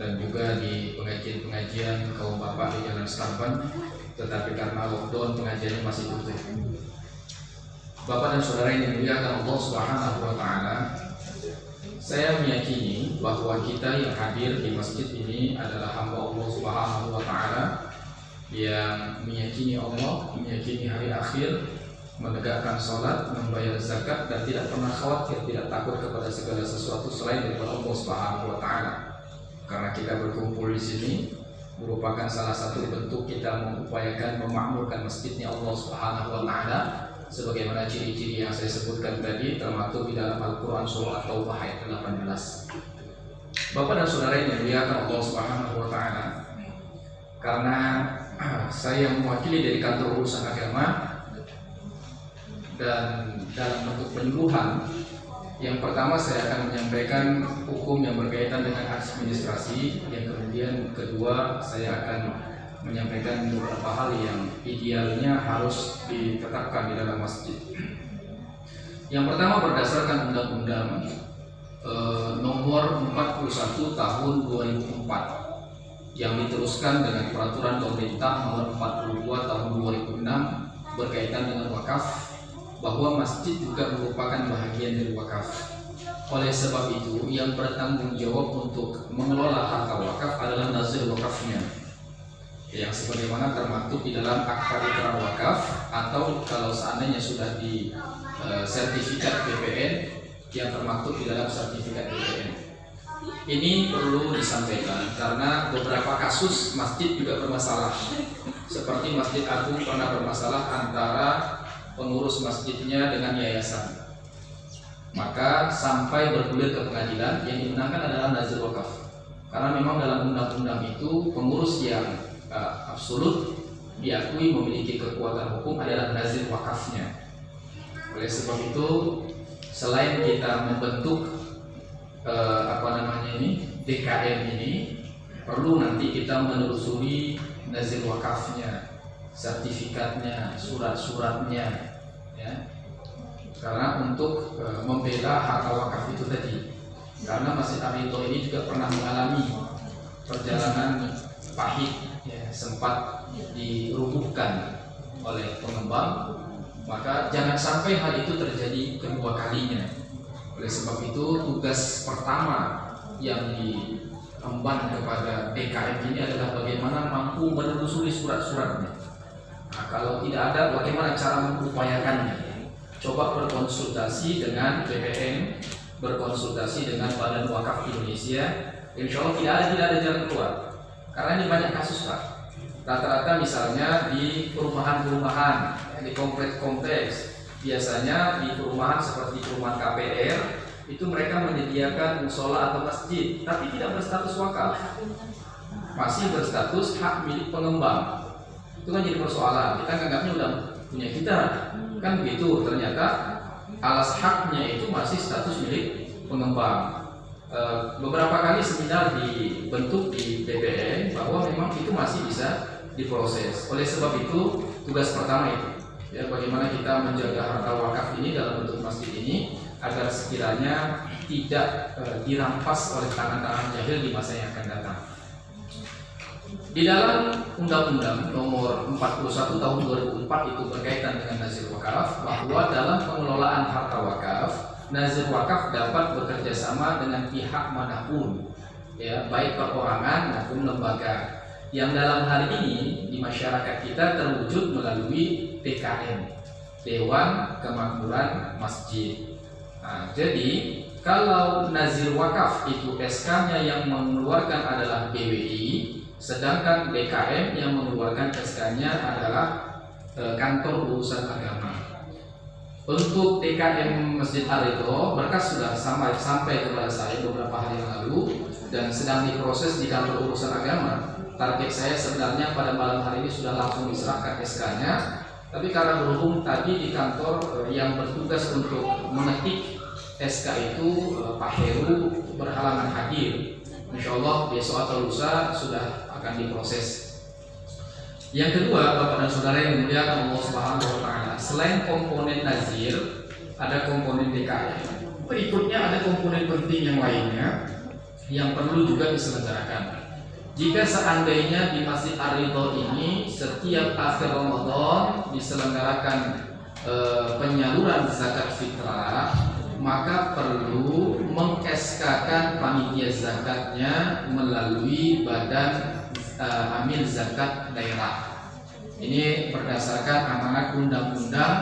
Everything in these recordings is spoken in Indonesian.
dan juga di pengajian-pengajian kaum bapak di Jalan Stampen, tetapi karena lockdown pengajiannya masih tutup. Bapak dan saudara yang dimuliakan Allah Subhanahu wa taala, saya meyakini bahwa kita yang hadir di masjid ini adalah hamba Allah Subhanahu wa taala yang meyakini Allah, meyakini hari akhir, menegakkan sholat, membayar zakat, dan tidak pernah khawatir, tidak takut kepada segala sesuatu selain daripada Allah Subhanahu wa taala. Karena kita berkumpul di sini merupakan salah satu bentuk kita mengupayakan memakmurkan masjidnya Allah Subhanahu wa taala sebagaimana ciri-ciri yang saya sebutkan tadi, termasuk di dalam Al-Qur'an surah At-Taubah ayat 18. Bapak dan saudara yang dimuliakan Allah Subhanahu wa taala, karena saya mewakili dari kantor urusan agama dan dalam bentuk penyuluhan, yang pertama saya akan menyampaikan hukum yang berkaitan dengan administrasi, yang kemudian kedua saya akan menyampaikan beberapa hal yang idealnya harus ditetapkan di dalam masjid. Yang pertama berdasarkan Undang-Undang Nomor 41 Tahun 2004 yang diteruskan dengan Peraturan Pemerintah Nomor 42 Tahun 2006 berkaitan dengan wakaf, bahwa masjid juga merupakan bahagian dari wakaf. Oleh sebab itu, yang bertanggung jawab untuk mengelola harta wakaf adalah nazir wakafnya, yang sebagaimana termaktub di dalam akta ikrar wakaf, atau kalau seandainya sudah di sertifikat BPN, yang termaktub di dalam sertifikat BPN. Ini perlu disampaikan karena beberapa kasus masjid juga bermasalah, seperti Masjid Agung pernah bermasalah antara pengurus masjidnya dengan yayasan. Maka sampai bergulir ke pengadilan, yang dimenangkan adalah nazir wakaf. Karena memang dalam undang-undang itu pengurus yang absolut diakui memiliki kekuatan hukum adalah nazir wakafnya. Oleh sebab itu, selain kita membentuk DKM ini, perlu nanti kita menelusuri nazir wakafnya, sertifikatnya, surat-suratnya, ya. Karena untuk membela harta wakaf itu tadi, karena Masjid Ar-Ridho ini juga pernah mengalami perjalanan pahit, ya, sempat dirubuhkan oleh pengembang, maka jangan sampai hal itu terjadi kedua kalinya. Oleh sebab itu, tugas pertama yang diemban kepada DKM ini adalah bagaimana mampu menelusuri surat-suratnya. Nah, kalau tidak ada, bagaimana cara mengupayakannya? Coba berkonsultasi dengan BPN, berkonsultasi dengan Badan Wakaf Indonesia. Insya Allah tidak ada jalan keluar. Karena ini banyak kasus, Pak. Rata-rata misalnya di perumahan-perumahan, di kompleks-kompleks, biasanya di perumahan seperti perumahan KPR, itu mereka menyediakan musola atau masjid, tapi tidak berstatus wakaf, masih berstatus hak milik pengembang. Itu kan jadi persoalan. Kita anggapnya udah punya kita, kan begitu. Ternyata alas haknya itu masih status milik pengembang. Beberapa kali seminar dibentuk di BPN bahwa memang itu masih bisa diproses. Oleh sebab itu, tugas pertama itu, ya, bagaimana kita menjaga harta wakaf ini dalam bentuk masjid ini agar sekiranya tidak dirampas oleh tangan-tangan jahil di masa yang akan datang. Di dalam Undang-Undang Nomor 41 Tahun 2004 itu berkaitan dengan nazir wakaf, bahwa dalam pengelolaan harta wakaf, nazir wakaf dapat bekerja sama dengan pihak manapun, ya, baik perorangan maupun lembaga, yang dalam hal ini di masyarakat kita terwujud melalui DKM, Dewan Kemakmuran Masjid. Nah, jadi kalau nazir wakaf itu SK-nya yang mengeluarkan adalah BWI, sedangkan DKM yang mengeluarkan SK-nya adalah Kantor Urusan Agama. Untuk DKM Masjid Ar-Ridho, berkas sudah sampai kepada saya beberapa hari yang lalu dan sedang diproses di Kantor Urusan Agama. Target saya sebenarnya pada malam hari ini sudah langsung diserahkan SK-nya, tapi karena berhubung tadi di kantor yang bertugas untuk mengetik SK itu Pak Heru berhalangan hadir. Insya Allah besok atau lusa sudah akan diproses. Yang kedua, Bapak dan Saudara yang dimuliakan Allah Subhanahu wa taala, selain komponen nazir, ada komponen DKM. Berikutnya ada komponen penting yang lainnya, yang perlu juga diselenggarakan. Jika seandainya di Masjid Ar-Ridho ini setiap akhir Ramadan diselenggarakan penyaluran zakat fitrah, maka perlu meng-SK-kan panitia zakatnya melalui badan amil zakat daerah. Ini berdasarkan amanat Undang-Undang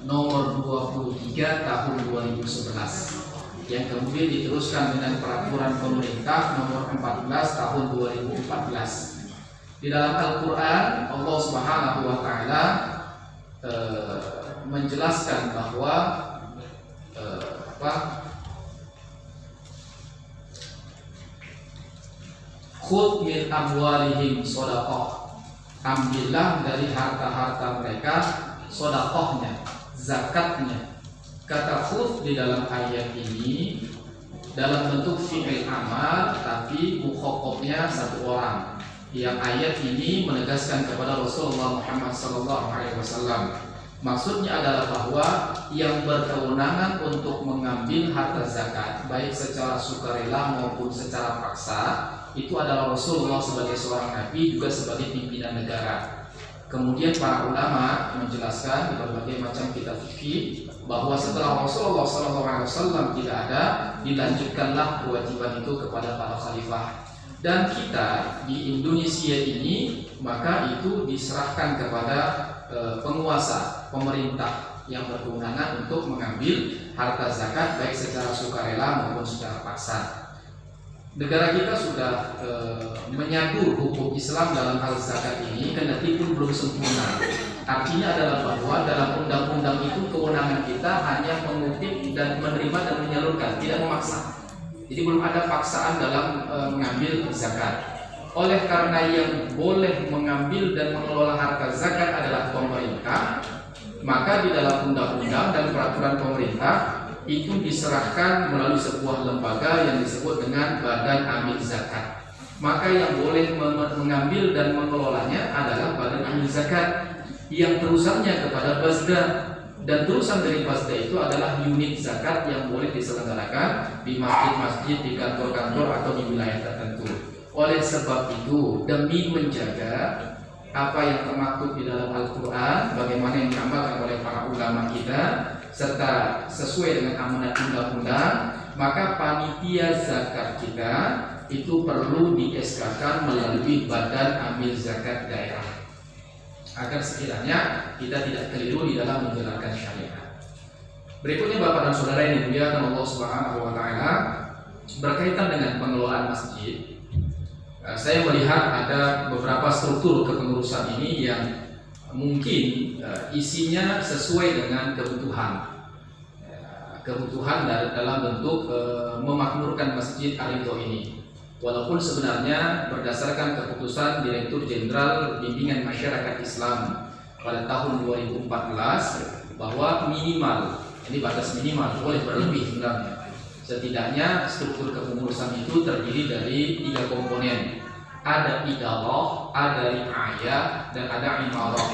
nomor 23 tahun 2011 yang kemudian diteruskan dengan peraturan pemerintah nomor 14 tahun 2014. Di dalam Al-Quran Allah Subhanahu wa Ta'ala menjelaskan bahwa khudh min amwalihim shadaqah, ambillah dari harta-harta mereka shadaqahnya, zakatnya. Kata khudh di dalam ayat ini dalam bentuk fi'il amal, tapi mukhatabnya satu orang. Yang ayat ini menegaskan kepada Rasulullah Muhammad SAW. Maksudnya adalah bahwa yang berkewenangan untuk mengambil harta zakat baik secara sukarela maupun secara paksa itu adalah Rasulullah sebagai seorang nabi, juga sebagai pimpinan negara. Kemudian para ulama menjelaskan di berbagai macam kitab fikih bahwa setelah Rasulullah SAW tidak ada, dilanjutkanlah kewajiban itu kepada para khalifah. Dan kita di Indonesia ini maka itu diserahkan kepada penguasa, pemerintah yang berkewenangan untuk mengambil harta zakat baik secara sukarela maupun secara paksa. Negara kita sudah menyatu hukum Islam dalam hal zakat ini, kendati pun belum sempurna. Artinya adalah bahwa dalam undang-undang itu kewenangan kita hanya mengutip dan menerima dan menyalurkan, tidak memaksa. Jadi belum ada paksaan dalam mengambil zakat. Oleh karena yang boleh mengambil dan mengelola harta zakat adalah pemerintah, maka di dalam undang-undang dan peraturan pemerintah itu diserahkan melalui sebuah lembaga yang disebut dengan Badan Amil Zakat. Maka yang boleh mengambil dan mengelolanya adalah Badan Amil Zakat yang terusannya kepada Basda, dan terusan dari Basda itu adalah unit zakat yang boleh diselenggarakan di masjid-masjid, di kantor-kantor atau di wilayah tertentu. Oleh sebab itu, demi menjaga apa yang termaktub di dalam Al-Quran, bagaimana yang diamalkan oleh para ulama kita, serta sesuai dengan amanat undang-undang, maka panitia zakat kita itu perlu di-SK-kan melalui Badan Amil Zakat Daerah, agar sekiranya kita tidak keliru di dalam menjalankan syariat. Berikutnya Bapak dan Saudara yang dimuliakan Allah Subhanahu wa Ta'ala, berkaitan dengan pengelolaan masjid, saya melihat ada beberapa struktur kepengurusan ini yang mungkin isinya sesuai dengan kebutuhan dalam bentuk memakmurkan Masjid Ar-Ridho ini. Walaupun sebenarnya berdasarkan keputusan Direktur Jenderal Bimbingan Masyarakat Islam pada tahun 2014 bahwa minimal, ini batas minimal, boleh berlebih sebenarnya. Setidaknya struktur kepengurusan itu terdiri dari 3 komponen. Ada idarah, ada riayah, dan ada imarah.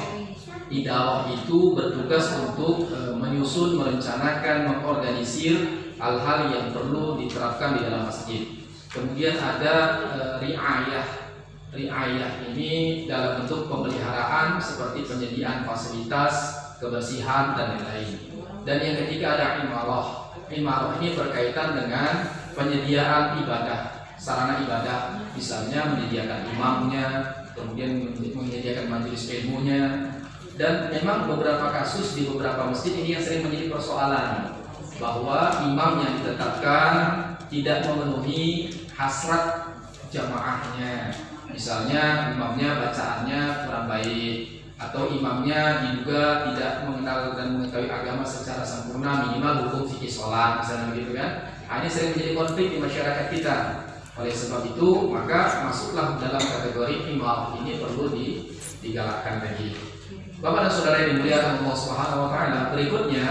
Idarah itu bertugas untuk menyusun, merencanakan, mengorganisir hal-hal yang perlu diterapkan di dalam masjid. Kemudian ada riayah. Riayah ini dalam bentuk pemeliharaan seperti penyediaan fasilitas, kebersihan, dan lain-lain. Dan yang ketiga ada imarah. Imarah ini berkaitan dengan penyediaan ibadah, sarana ibadah, misalnya menyediakan imamnya, kemudian menyediakan majelis ilmunya. Dan memang beberapa kasus di beberapa masjid ini yang sering menjadi persoalan, bahwa imam yang ditetapkan tidak memenuhi hasrat jamaahnya. Misalnya imamnya bacaannya kurang baik, atau imamnya diduga tidak mengenal dan mengetahui agama secara sempurna, minimal hukum fikih sholat, misalnya begitu kan. Ini sering menjadi konflik di masyarakat kita. Oleh sebab itu, maka masuklah dalam kategori imam ini perlu digalakkan lagi. Bapak dan Saudara yang dimuliakan Allah Subhanahu wa Ta'ala, berikutnya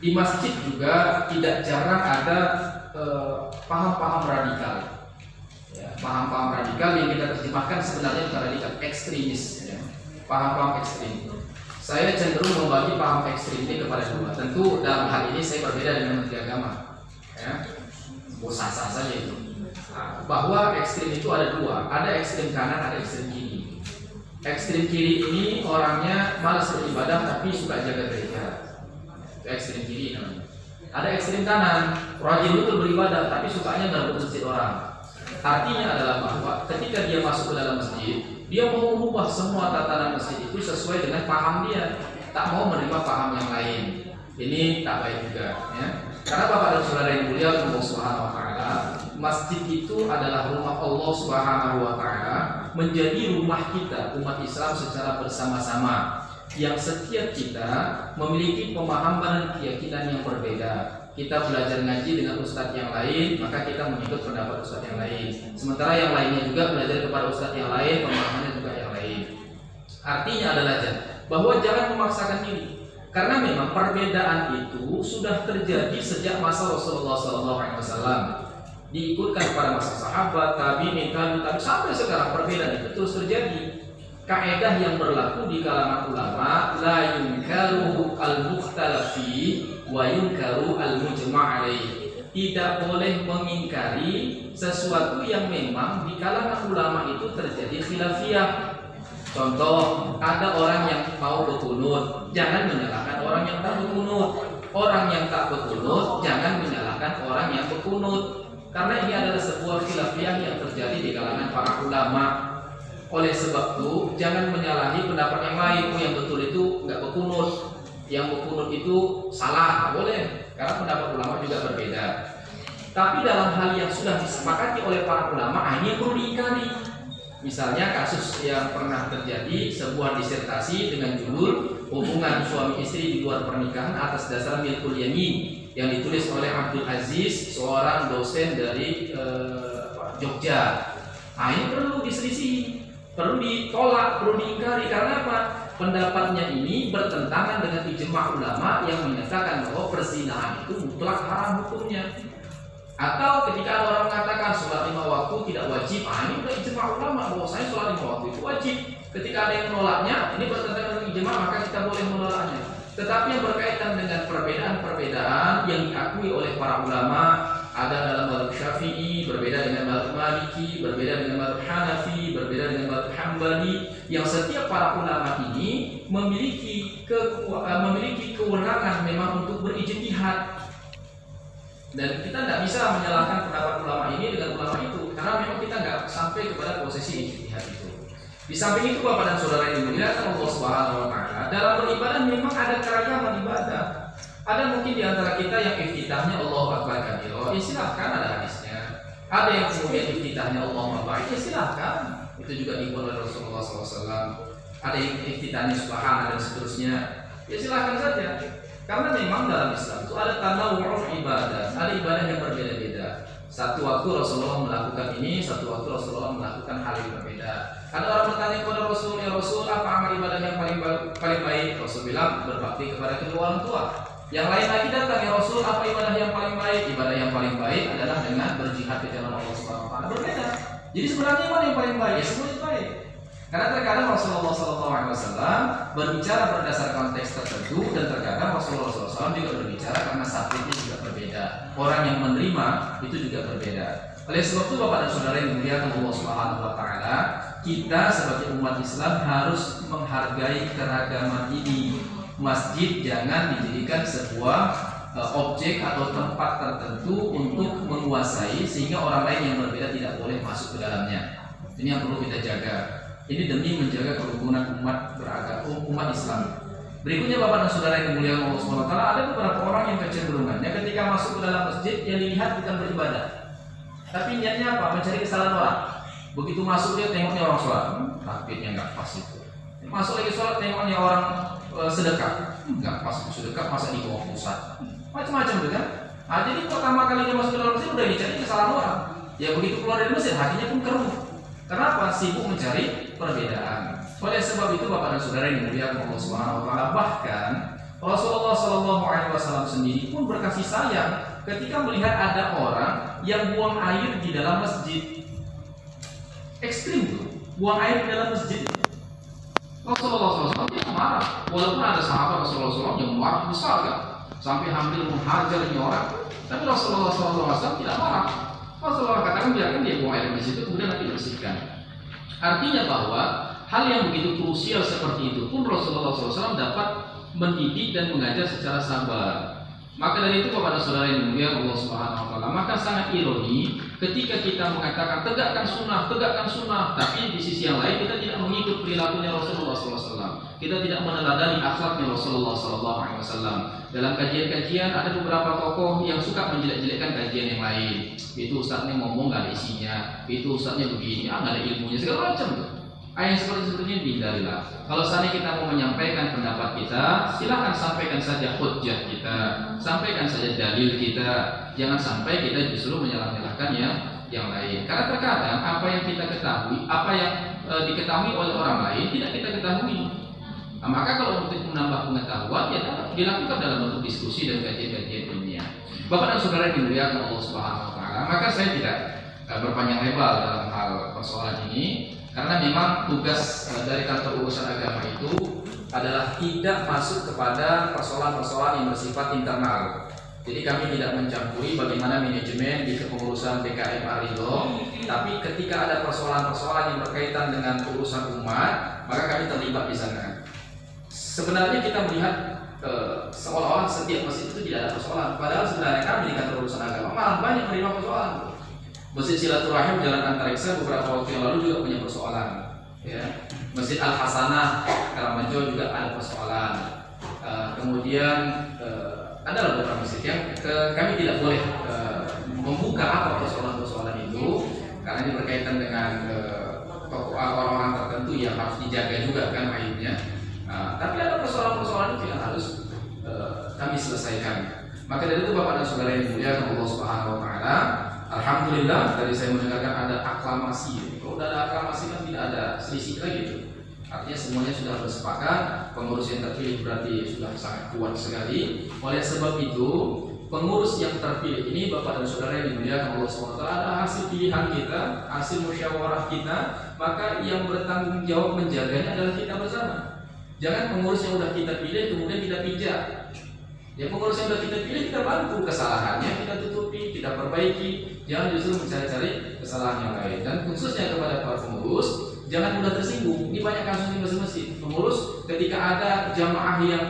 di masjid juga tidak jarang ada paham-paham radikal. Paham-paham radikal yang kita terjemahkan sebenarnya bukan radikal, ekstremis, paham-paham ekstrim. Saya cenderung membagi paham ekstrim ini kepada dua. Tentu dalam hal ini saya berbeda dengan Menteri Agama, ya, sah-sah saja itu. Bahwa ekstrim itu ada dua, ada ekstrim kanan, ada ekstrim kiri. Ekstrim kiri ini orangnya malas beribadah tapi suka jaga gereja. Itu ekstrim kiri namanya. Ada ekstrim kanan, rajin betul beribadah tapi sukanya ganggu masjid orang. Artinya adalah bahwa ketika dia masuk ke dalam masjid, dia mau mengubah semua tatanan masjid itu sesuai dengan paham dia, tak mau menerima paham yang lain. Ini tak baik juga, ya. Karena Bapak dan Saudara yang mulia Allah Subhanahu wa taala, masjid itu adalah rumah Allah Subhanahu wa taala, menjadi rumah kita umat Islam secara bersama-sama, yang setiap kita memiliki pemahaman dan keyakinan yang berbeda. Kita belajar ngaji dengan ustadz yang lain, maka kita mengikut pendapat ustadz yang lain. Sementara yang lainnya juga belajar kepada ustadz yang lain, pemahamannya juga yang lain. Artinya adalah bahwa jangan memaksakan diri, karena memang perbedaan itu sudah terjadi sejak masa Rasulullah SAW. Diikutkan pada masa sahabat, tabi'in, sampai sekarang perbedaan itu terus terjadi. Kaidah yang berlaku di kalangan ulama, la yunkaru al-mukhtalafi wa yunkaru al-mujma' alaih. Tidak boleh mengingkari sesuatu yang memang di kalangan ulama itu terjadi khilafiyah. Contoh, ada orang yang mau berkunut, jangan menyalahkan orang yang tak berkunut. Orang yang tak berkunut, jangan menyalahkan orang yang berkunut. Karena ini adalah sebuah khilafiyah yang terjadi di kalangan para ulama. Oleh sebab itu, jangan menyalahi pendapat yang lain. Yang betul itu nggak berkunut, yang berkunut itu salah, boleh. Karena pendapat ulama juga berbeda. Tapi dalam hal yang sudah disepakati oleh para ulama, ini perlu diingkari. Misalnya kasus yang pernah terjadi, sebuah disertasi dengan judul hubungan suami istri di luar pernikahan atas dasar milkul yamin, yang ditulis oleh Abdul Aziz, seorang dosen dari Jogja. Ini perlu diselisih, perlu ditolak, perlu diingkari. Karena apa? Pendapatnya ini bertentangan dengan ijma' ulama yang menyatakan bahwa perzinahan itu mutlak haram hukumnya. Atau ketika ada orang mengatakan sholat 5 waktu tidak wajib, ini udah ijma' ulama bahwa saya sholat 5 waktu itu wajib. Ketika ada yang menolaknya, ini bertentangan dengan ijma', maka kita boleh menolaknya. Tetapi yang berkaitan dengan perbedaan-perbedaan yang diakui oleh para ulama, ada dalam mazhab Syafi'i, berbeda dengan mazhab Maliki, berbeda dengan mazhab Hanafi, berbeda dengan mazhab Hambali, yang setiap para ulama ini memiliki kewenangan memang untuk berijtihad. Dan kita tidak bisa menyalahkan pendapat ulama ini dengan ulama itu, karena memang kita nggak sampai kepada posisi ijtihad itu. Di samping itu, Bapak dan Saudara yang dimuliakan Allah Subhanahu wa taala, dalam beribadah memang ada keragaman ibadah. Ada mungkin di antara kita yang iftitahnya Allahu Akbar kabira, silahkan, ada hadisnya. Ada yang kemudian iftitahnya Allahu Akbar, silahkan. Itu juga dibuat oleh Rasulullah SAW. Ada yang iftitahnya Subhana dan seterusnya, silahkan saja. Karena memang dalam Islam itu ada tanawwu' ibadah, ada ibadah yang berbeda-beda. Satu waktu Rasulullah melakukan ini, satu waktu Rasulullah melakukan hal yang berbeda. Ada orang bertanya kepada Rasul, ya Rasul, apa amal ibadah yang paling baik? Rasul bilang, berbakti kepada kedua orang tua. Yang lain lagi datang, ya Rasul, apa ibadah yang paling baik? Ibadah yang paling baik adalah dengan berjihad di jalan Allah Subhanahu wa taala. Berbeda. Jadi sebenarnya mana yang paling baik? Ya semuanya baik. Karena terkadang Rasulullah SAW berbicara berdasar konteks tertentu, dan terkadang Rasulullah SAW juga berbicara karena subjeknya juga berbeda. Orang yang menerima itu juga berbeda. Oleh sebab itu, Bapak dan Saudara yang dimuliakan Allah Subhanahu wa taala, kita sebagai umat Islam harus menghargai keragaman ini. Masjid jangan dijadikan sebuah objek atau tempat tertentu untuk menguasai, sehingga orang lain yang berbeda tidak boleh masuk ke dalamnya. Ini yang perlu kita jaga. Ini demi menjaga kerukunan umat beragama, umat Islam. Berikutnya, Bapak dan Saudara yang dimuliakan Allah Subhanahu wa taala, ada beberapa orang yang kecenderungannya ketika masuk ke dalam masjid yang dilihat bukan beribadah, tapi niatnya apa? Mencari kesalahan orang. Begitu masuk dia tengoknya orang sholat, takbirnya nggak pas itu. Masuk lagi sholat, tengoknya orang sedekah, nggak pas itu sedekah, masa di bawah pusat, macam-macam gitu kan. Jadi pertama kali dia masuk ke dalam masjid udah dicari kesalahan orang. Ya begitu keluar dari masjid hatinya pun keruh. Kenapa? Sibuk mencari perbedaan. Oleh sebab itu, Bapak dan Saudara yang dimuliakan Allah Subhanahu wa taala, bahkan Rasulullah SAW sendiri pun berkasih sayang ketika melihat ada orang yang buang air di dalam masjid. Ekstrim tuh, buang air di dalam masjid. Rasulullah SAW marah. Walaupun ada sahabat Rasulullah SAW yang marah besar kan, sampai hampir menghajar ini orang, tapi Rasulullah SAW tidak marah. Rasulullah katakan biarkan dia buang air di situ, kemudian nanti bersihkan. Artinya bahwa hal yang begitu krusial seperti itu pun Rasulullah SAW dapat mendidik dan mengajar secara sabar. Maka dari itu kepada saudara yang mulia Allah Subhanahu wa taala, maka sangat ironi ketika kita mengatakan tegakkan sunnah, tapi di sisi yang lain kita tidak mengikut perilakunya Rasulullah SAW. Kita tidak meneladani akhlaknya Rasulullah SAW. Dalam kajian-kajian ada beberapa tokoh yang suka menjelek-jelekkan kajian yang lain. Itu ustadznya ngomong gak ada isinya, itu ustadznya begini, gak ada ilmunya, segala macam tuh. Yang seperti ini dihindarilah. Kalau seandainya kita mau menyampaikan pendapat kita, silahkan sampaikan saja hujjah kita, sampaikan saja dalil kita. Jangan sampai kita justru menyalah-nyalahkan yang lain. Karena terkadang apa yang kita ketahui, apa yang diketahui oleh orang lain tidak kita ketahui. Nah, maka kalau untuk menambah pengetahuan, ya dilakukan dalam bentuk diskusi dan kajian-kajian ilmiah. Bapak dan saudara yang dimuliakan Allah Subhanahu wa taala, maka saya tidak berpanjang lebar dalam hal persoalan ini. Karena memang tugas dari kantor urusan agama itu adalah tidak masuk kepada persoalan-persoalan yang bersifat internal. Jadi kami tidak mencampuri bagaimana manajemen di kepengurusan DKM Arido, tapi ketika ada persoalan-persoalan yang berkaitan dengan urusan umat, maka kami terlibat di sana. Sebenarnya kita melihat seolah-olah setiap masjid itu tidak ada persoalan, padahal sebenarnya kami di kantor urusan agama malah banyak menerima persoalan. Masjid Silaturahim Jalan Antariksa beberapa waktu yang lalu juga punya persoalan, ya. Masjid Al Hasanah Karamanjo juga ada persoalan. Kemudian ada beberapa masjid yang kami tidak boleh membuka apa persoalan-persoalan itu karena ini berkaitan dengan orang-orang tertentu yang harus dijaga juga kan aibnya. Tapi ada persoalan-persoalan itu yang harus kami selesaikan. Maka dari itu Bapak dan Saudara yang dimuliakan Allah Subhanahu wa taala, alhamdulillah tadi saya mendengarkan ada aklamasi. Kalau sudah ada aklamasi kan tidak ada selisih lagi itu. Artinya semuanya sudah bersepakat, pengurus yang terpilih berarti sudah sangat kuat sekali. Oleh sebab itu, pengurus yang terpilih ini Bapak dan Saudara yang dimuliakan Allah SWT ada hasil pilihan kita, hasil musyawarah kita, maka yang bertanggung jawab menjaganya adalah kita bersama. Jangan pengurus yang sudah kita pilih kemudian kita pijak. Ya, pengurus yang sudah kita pilih kita bantu kesalahannya, kita tutupi, kita perbaiki. Jangan justru mencari-cari kesalahan yang lain. Dan khususnya kepada para pengurus, jangan mudah tersinggung. Ini banyak kasus di masjid-masjid. Pengurus ketika ada jamaah yang